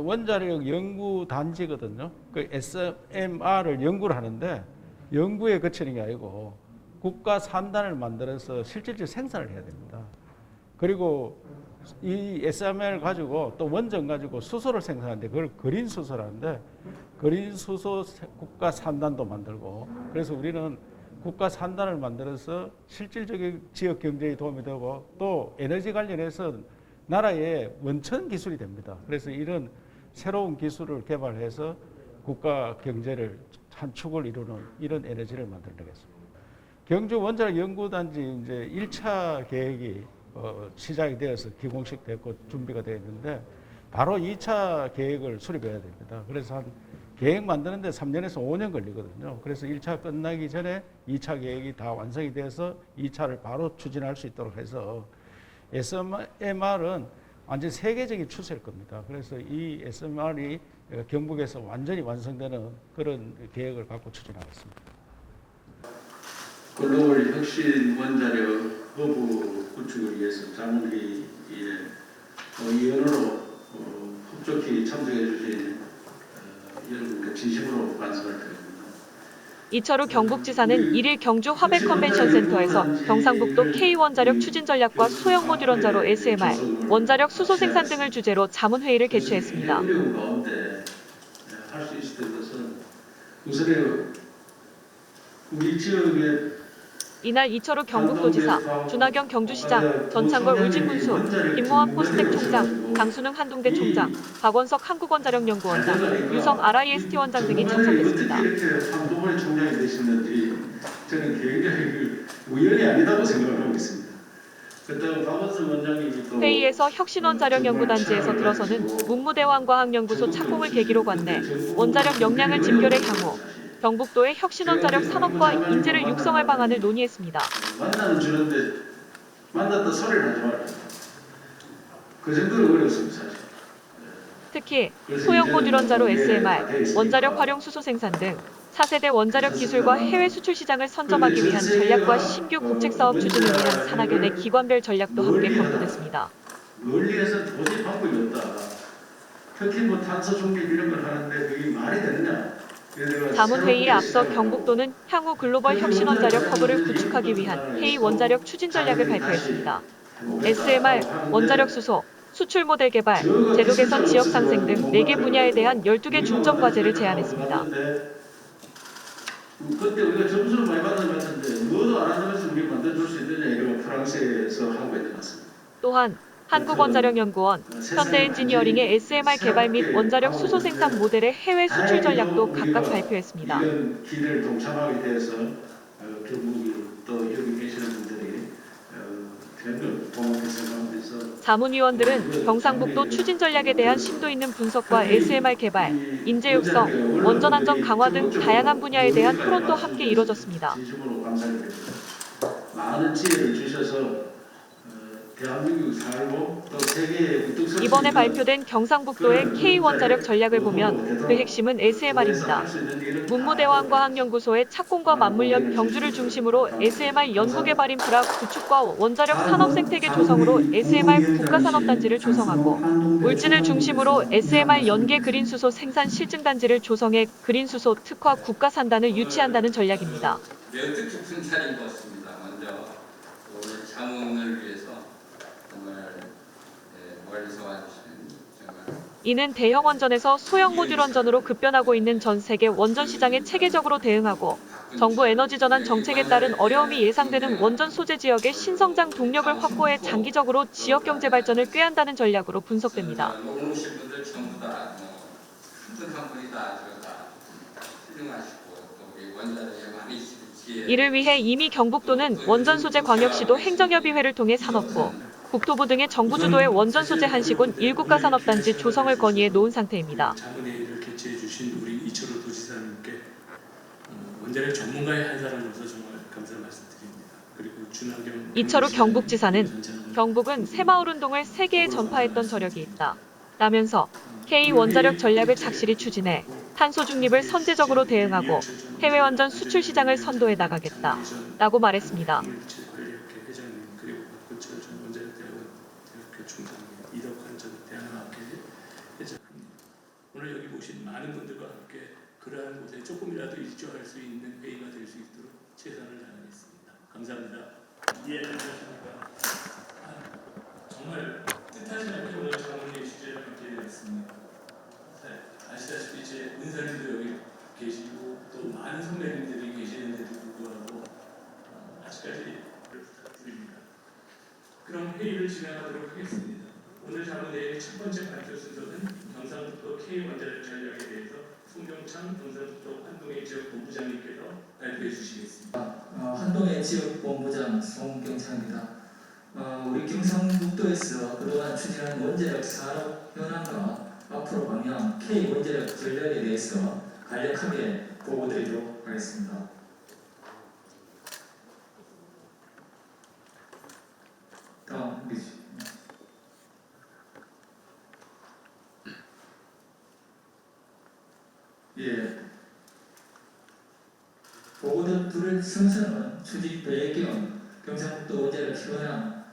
원자력 연구 단지거든요. 그 SMR을 연구를 하는데 연구에 그치는 게 아니고 국가 산단을 만들어서 실질적으로 생산을 해야 됩니다. 그리고 이 SMR을 가지고 또 원전 가지고 수소를 생산하는데 그걸 그린 수소라는데 그린 수소 국가 산단도 만들고 그래서 우리는 국가 산단을 만들어서 실질적인 지역 경제에 도움이 되고 또 에너지 관련해서 나라의 원천 기술이 됩니다. 그래서 이런 새로운 기술을 개발해서 국가 경제를 한 축을 이루는 이런 에너지를 만들어내겠습니다. 경주 원자력 연구단지 이제 1차 계획이 시작이 되어서 기공식 됐고 준비가 되어 있는데 바로 2차 계획을 수립해야 됩니다. 그래서 한 계획 만드는데 3년에서 5년 걸리거든요. 그래서 1차 끝나기 전에 2차 계획이 다 완성이 돼서 2차를 바로 추진할 수 있도록 해서 SMR은 완전 세계적인 추세일 겁니다. 그래서 이 SMR이 경북에서 완전히 완성되는 그런 계획을 갖고 추진하겠습니다. 글로벌 혁신 원자력 허브 구축을 위해서 자문회의에 위원으로 협조히 참석해 주신 여러분께 진심으로 감사를 드립니다. 이철우 경북지사는 1일 경주 화백 컨벤션 센터에서 경상북도 K원자력 추진 전략과 소형 모듈 원자로 SMR, 원자력 수소 생산 등을 주제로 자문회의를 개최했습니다. 어려운 가운데 할 수 있었던 것은 우선에 우리 지역의 이날 이철우 경북도지사, 준하경 경주시장, 전창걸 울진군수, 김모한 포스텍 총장, 강순흥 한동대 총장, 박원석 한국원자력연구원장, 유성 RIST 원장 등이 참석했습니다. 이렇게 한동훈 총장이 되시는지 저는 굉장히 우연이 아니다고 생각을 하고 있습니다. 그때 박원석 원장님이 또 회의에서 혁신원자력연구단지에서 들어서는 문무대왕과학연구소 착공을 계기로 관내 원자력 역량을 집결해 향후 경북도의 혁신원자력 산업과 인재를 육성할 방안을 논의했습니다. 만나는 주는데 만났다 소리를 하지 말아요. 그 정도로 어렵습니다, 사실. 특히 소형 모듈 원자로 SMR, 원자력 활용 수소 생산 등 4세대 원자력 기술과 해외 수출 시장을 선점하기 위한 전략과 신규 국책사업 추진을 위한 산학연의 기관별 전략도 함께 검토됐습니다. 멀리에서 도저히 방법이 없다. 특히 뭐 탄소 중립 이런 걸 하는데 그게 말이 되느냐. 자문회의에 앞서 경북도는 향후 글로벌 혁신원자력 허브를 구축하기 위한 K 원자력 추진 전략을 발표했습니다. SMR, 원자력 수소, 수출 모델 개발, 제도 개선 지역 상생 등 4개 분야에 대한 12개 중점 과제를 제안했습니다. 그때 우리가 점수를 많이 받은 것 같은데 뭐도 안 하는 것을 우리 만들어줄 수 있느냐 이런 프랑스에서 하고 있는 것 같습니다. 또한 한국원자력연구원, 현대엔지니어링의 SMR 개발 및 원자력 수소 생산 모델의 해외 수출 전략도 각각 발표했습니다. 이런 길을 동참하게 돼서 경북이 또 여기 계시는 분들이 전부 고맙게 생각하면서 자문위원들은 경상북도 추진 전략에 대한 심도 있는 분석과 SMR 개발, 인재 육성, 원전 안전 강화 등 다양한 분야에 대한 토론도 함께 이뤄졌습니다. 진심으로 감사드립니다. 많은 지혜를 주셔서 대한민국 살고 또 세계에 이번에 발표된 경상북도의 K원자력 전략을 보면 그 핵심은 SMR입니다. 문무대왕과학연구소의 착공과 맞물려 경주를 중심으로 SMR 연구개발 인프라 구축과 원자력 산업생태계 조성으로 SMR 국가산업단지를 조성하고 울진을 중심으로 SMR 연계 그린수소 생산 실증단지를 조성해 그린수소 특화 국가산단을 유치한다는 전략입니다. 매우 뜻깊은 자리인 것 같습니다. 먼저 오늘 자문을 위해서 정말 멀리서 와주신 정말 이는 대형 원전에서 소형 모듈 원전으로 급변하고 있는 전 세계 원전 시장에 체계적으로 대응하고 정부 에너지 전환 정책에 따른 어려움이 예상되는 원전 소재 지역의 신성장 동력을 확보해 장기적으로 지역 경제 발전을 꾀한다는 전략으로 분석됩니다. 오신 분들 전부 다 한 분이 다 훌륭하시고 또 우리 원자력에 많이 지혜. 이를 위해 이미 경북도는 원전 소재 광역시도 행정협의회를 통해 산업부, 국토부 등의 정부 주도의 원전 소재 한시군 1국가 산업단지 조성을 건의해 놓은 상태입니다. 자문회의를 개최해 주신 우리 이철우 도지사님께 원자력 전문가의 한 사람으로서 정말 감사의 말씀드립니다. 그리고 준하경 이철우 경북지사는 경북은 새마을 운동을 세계에 전파했던 저력이 있다 라면서 K 원자력 전략을 착실히 추진해 탄소 중립을 선제적으로 대응하고 해외 원전 수출 시장을 선도해 나가겠다 라고 말했습니다. 오신 많은 분들과 함께 그러한 곳에 조금이라도 일조할 수 있는 회의가 될 수 있도록 최선을 다하겠습니다. 감사합니다. 예, 안녕하십니까. 정말 뜻하지 않게 오늘 장문의 주제를 맡게 되었습니다. 아시다시피 제 은사님도 여기 계시고 또 많은 선배님들이 계시는데도 불구하고 아직까지 부탁드립니다. 그럼 회의를 진행하도록 하겠습니다. 오늘 자문회의 첫 번째 발표 순서는 경상북도 K-원자력 전략에 대해서 송병창 경상북도 한동해 지역본부장님께서 발표해 주시겠습니다. 한동해 지역본부장 송경창입니다. 우리 경상북도에서 그동안 추진한 원자력 산업 현황과 앞으로 방향 K 원자력 전략에 대해서 간략하게 보고드리도록 하겠습니다. 다음 미주. 예. 보고들 들을 순서는 추진 배경, 경상북도 원자력 현황,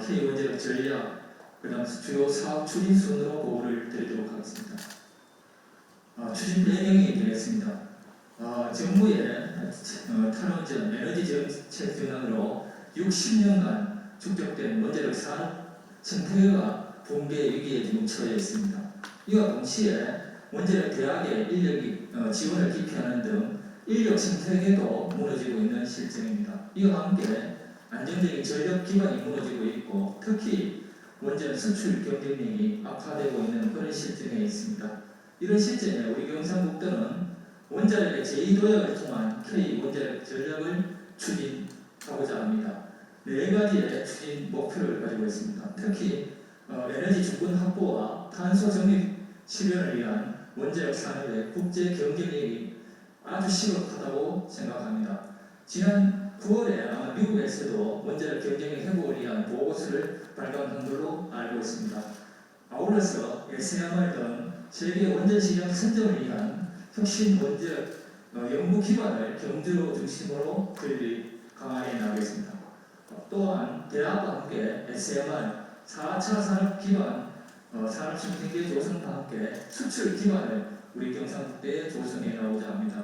K 원자력 전략, 그다음 주요 사업 추진 순으로 보고를 드리도록 하겠습니다. 추진 배경이 되겠습니다. 정부의 탈원전 에너지 정책 전환으로 60년간 축적된 원자력 산업 생태계가 붕괴 위기에 지금 처해 있습니다. 이와 동시에 원자력 대학의 인력 지원을 기피하는 등 인력 생태계도 무너지고 있는 실정입니다. 이와 함께 안정적인 전력 기반이 무너지고 있고 특히 원자력 수출 경쟁력이 악화되고 있는 그런 실정에 있습니다. 이런 시점에 우리 경상북도는 원자력의 제2도약을 통한 K 원자력 전략을 추진하고자 합니다. 4가지의 추진 목표를 가지고 있습니다. 특히 에너지 주권 확보와 탄소 적립 실현을 위한 원자력 산업의 국제 경쟁력이 아주 시급하다고 생각합니다. 지난 9월에 아마 미국에서도 원자력 경쟁력 회복을 위한 보고서를 발간한 걸로 알고 있습니다. 아울러서 SMR 등 세계 원전 시장 선점을 위한 혁신 원자력 연구 기반을 경주 중심으로 저희들이 강화해 나가겠습니다. 또한 대학과 함께 SMR 4차 산업 기반 산업 생태계 조성과 함께 수출 기반을 우리 경상북도에 조성해 나오자 합니다.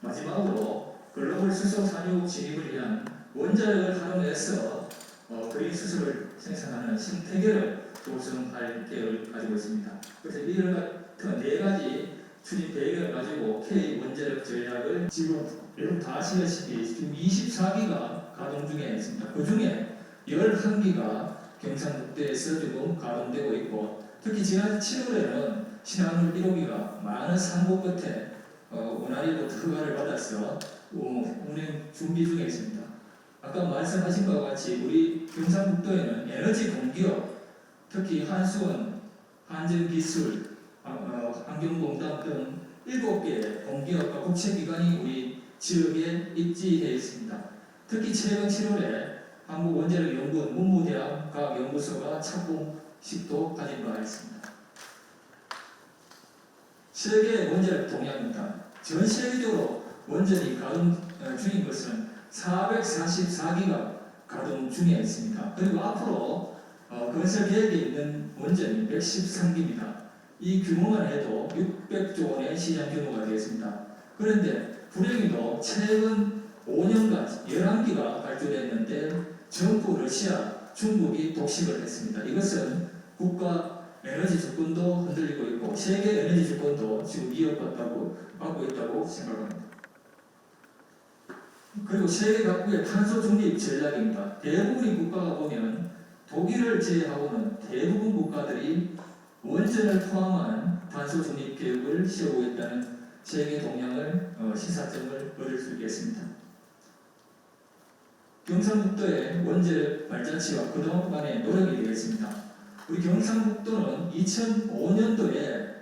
마지막으로 글로벌 수소 산업 진입을 위한 원자력을 활용해서 그린 수소를 생산하는 생태계를 조성할 계획을 가지고 있습니다. 그래서 이런 같은 4가지 추진 배경을 가지고 K 원자력 전략을 지금 여러분 다 아시다시피 지금 24기가 가동 중에 있습니다. 그 중에 11기가 경상북도에서 지금 가동되고 있고 특히 지난 7월에는 신한울 1호기가 많은 상고 끝에 원활히부터 허가를 받아서 운행 준비 중에 있습니다. 아까 말씀하신 것과 같이 우리 경상북도에는 에너지 공기업, 특히 한수원, 한전기술, 환경공단 등 7개의 공기업과 국책기관이 우리 지역에 입지되어 있습니다. 특히 최근 7월에 한국원자력연구원 문무대학 과학연구소가 착공식도 가진 바 있습니다. 세계 원자력 동향입니다. 전 세계적으로 원전이 가동 중인 것은 444기가 가동 중에 있습니다. 그리고 앞으로 건설 계획에 있는 원전이 113기입니다. 이 규모만 해도 600조 원의 시장 규모가 되겠습니다. 그런데 불행히도 최근 5년간 11기가 발주됐는데 전부 러시아, 중국이 독식을 했습니다. 이것은 국가 에너지 주권도 흔들리고 있고 세계 에너지 주권도 지금 위협받고 있다고 생각합니다. 그리고 세계 각국의 탄소 중립 전략입니다. 대부분의 국가가 보면 독일을 제외하고는 대부분 국가들이 원전을 포함한 탄소 중립 계획을 세우고 있다는 세계 동향을 시사점을 얻을 수 있겠습니다. 경상북도의 원자력 발자취와 그동안의 노력이 되겠습니다. 우리 경상북도는 2005년도에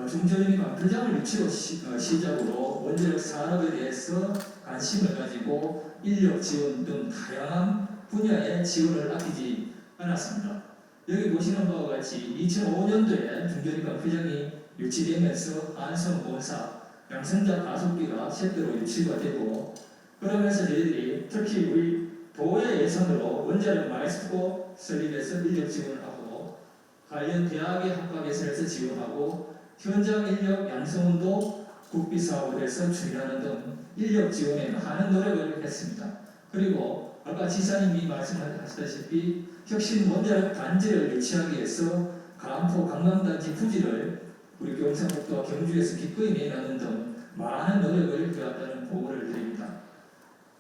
중저임이 강표장을 유치로 시작으로 원자력 산업에 대해서 관심을 가지고 인력 지원 등 다양한 분야의 지원을 아끼지 않았습니다. 여기 보시는 바와 같이 2005년도에 중저임 강표장이 유치되면서 안성 본사, 양성자 가속기가 제대로 유치가 되고 그러면서 저희들이 특히 우리 도의 예산으로 원자력 마이스트로 설립해서 인력 지원을 하고 관련 대학의 학과 개설에서 지원하고 현장 인력 양성운도 국비 사업을 해서 추진하는 등 인력 지원에 많은 노력을 했습니다. 그리고 아까 지사님이 말씀하셨다시피 혁신 원자력 단지를 유치하기 위해서 간포 관광단지 부지를 우리 경상북도와 경주에서 기꺼이 내놓는 등 많은 노력을 해왔다는 보고를 드립니다.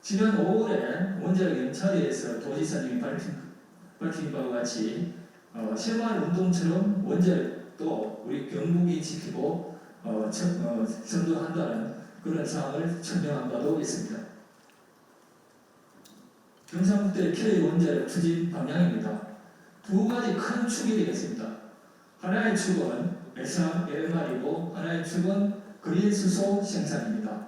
지난 5월에 원자력 연차대에서 도지사님이 밝힌 바와 같이 새마을 운동처럼 원자력도 우리 경북이 지키고 선도한다는 그런 사항을 천명한 바도 있습니다. 경상북도의 K원자력 추진 방향입니다. 두 가지 큰 축이 되겠습니다. 하나의 축은 SMR이고 하나의 축은 그린수소 생산입니다.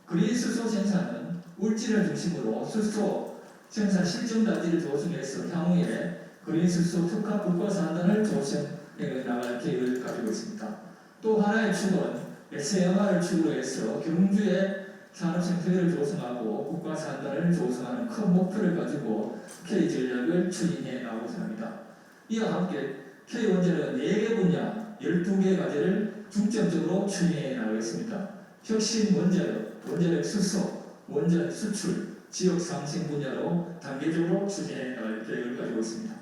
그린수소 생산은 울진을 중심으로 수소 생산 실증단지를 조성해서 향후에 그린수소 특화 국가산단을 조성해 나갈 계획을 가지고 있습니다. 또 하나의 축은 SMR을 축으로 해서 경주에 산업생태계를 조성하고 국가산단을 조성하는 큰 목표를 가지고 K전략을 추진해 나가고자 합니다. 이와 함께 K원자력은 4개 분야 12개 과제를 중점적으로 추진해 나가겠습니다. 혁신 원자력, 원자력 수소, 원자력 수출, 지역 상생 분야로 단계적으로 추진해 나갈 계획을 가지고 있습니다.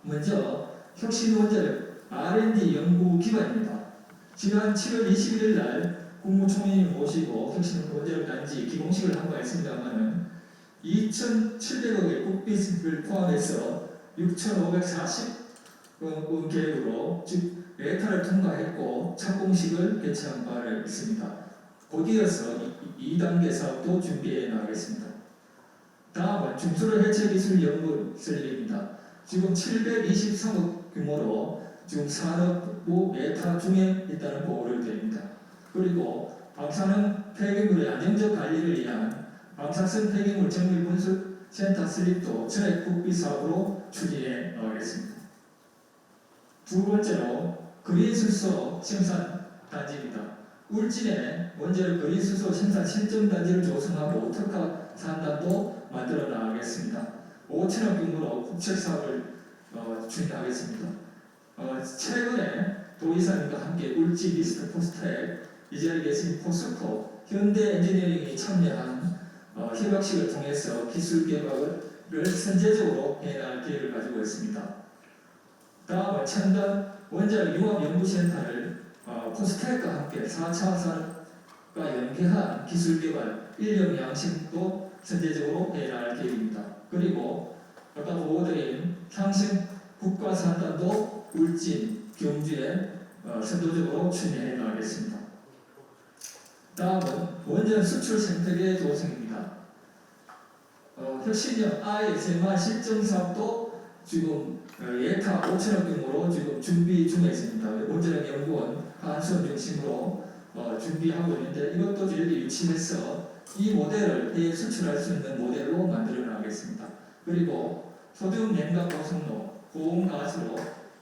먼저 혁신 원자력 R&D 연구 기반입니다. 지난 7월 21일 날 국무총리님 모시고 혁신 원자력 단지 기공식을 한 바 있습니다만은 2,700억의 국비를 포함해서 6,540원 계획으로 즉 예타를 통과했고 착공식을 개최한 바 있습니다. 곧이어서 2단계 사업도 준비해 나가겠습니다. 다음은 중소를 해체 기술 연구 설립입니다. 지금 723억 규모로 지금 산업부 예타 중에 있다는 보고를 드립니다. 그리고 방사능 폐기물의 안정적 관리를 위한 방사성 폐기물 정밀 분석 센터 설립도 전액 국비 사업으로 추진해 나가겠습니다. 두 번째로 그린수소 생산 단지입니다. 울진에 원자력 그린수소 생산 실증 단지를 조성하고 특화 산단도 만들어 나가겠습니다. 5천억 규모로 국책 사업을 추진하겠습니다. 최근에 도의사님과 함께 울진 리스트 포스텍 이 자리에 계신 포스코 현대 엔지니어링이 참여한 협약식을 통해서 기술 개발을 선제적으로 해나갈 계획을 가지고 있습니다. 다음은 첨단 원자력 융합연구센터를 포스텍과 함께 4차 산업과 연계한 기술 개발, 인력 양식도 선제적으로 해나갈 계획입니다. 그리고 아까 보고드린 상생 국가산단도 울진, 경주에 선도적으로 추진해 나가겠습니다. 다음은 원전 수출 생태계 조성입니다. 혁신형 ISMR 실증 사업도 지금 예타 5천억 규모로 지금 준비 중에 있습니다. 원자력 연구원 한수원 중심으로 준비하고 있는데 이것도 저희들이 유치해서 이 모델을 해외 수출할 수 있는 모델로 만들어 나가겠습니다. 그리고 소듐 냉각 고속로, 고온가스로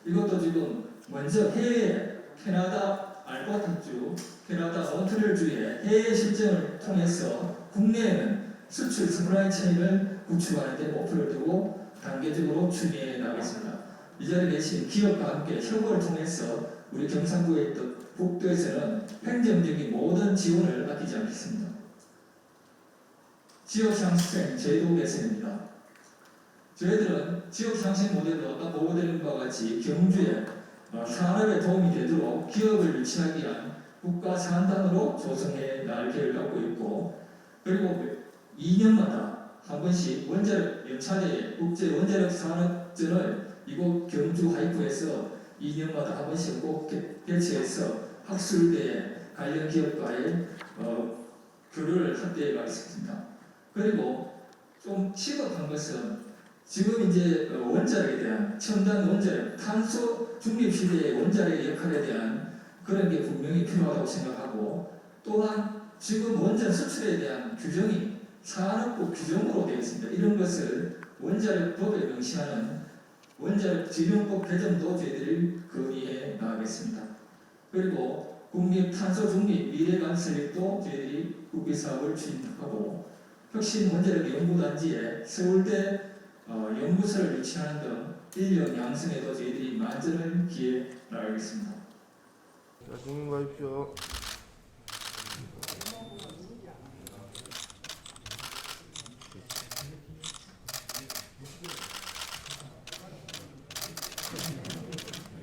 이것도 지금 먼저 해외 캐나다 알버타주, 캐나다 몬트리올주의 해외 실증을 통해서 국내에는 수출 서플라이 체인을 구축하는 데 목표를 두고 단계적으로 추진해 나가겠습니다. 이 자리에 계신 기업과 함께 협업을 통해서 우리 경상북도에 있던 북도에서는 행정적인 모든 지원을 아끼지 않겠습니다. 지역상생 제도 개선입니다. 저희들은 지역상생 모델로 아까 보고드린 바와 같이 경주에 산업에 도움이 되도록 기업을 유치하기 위한 국가산단으로 조성해 나갈 계획을 갖고 있고 그리고 2년마다 한 번씩 원자력 연차대 국제 원자력 산업전을 이곳 경주 하이프에서 2년마다 한 번씩 꼭 개최해서 학술대에 관련 기업과의 교류를 확대해 가겠습니다. 그리고 좀 시급한 것은 지금 이제 원자력에 대한 첨단 원자력, 탄소 중립 시대의 원자력의 역할에 대한 그런 게 분명히 필요하다고 생각하고 또한 지금 원전 수출에 대한 규정이 산업부 규정으로 되어 있습니다. 이런 것을 원자력법에 명시하는 원자력 지정법 개정도 저희들이 건의해 나가겠습니다. 그리고 국립 탄소 중립 미래관 설립도 저희들이 국비 사업을 추진하고 혁신 원자력 연구단지에 서울대 연구소를 유치하는 등 인력 양성에도 저희들이 만전을 기해 나가겠습니다. 자, 질문 가십시오.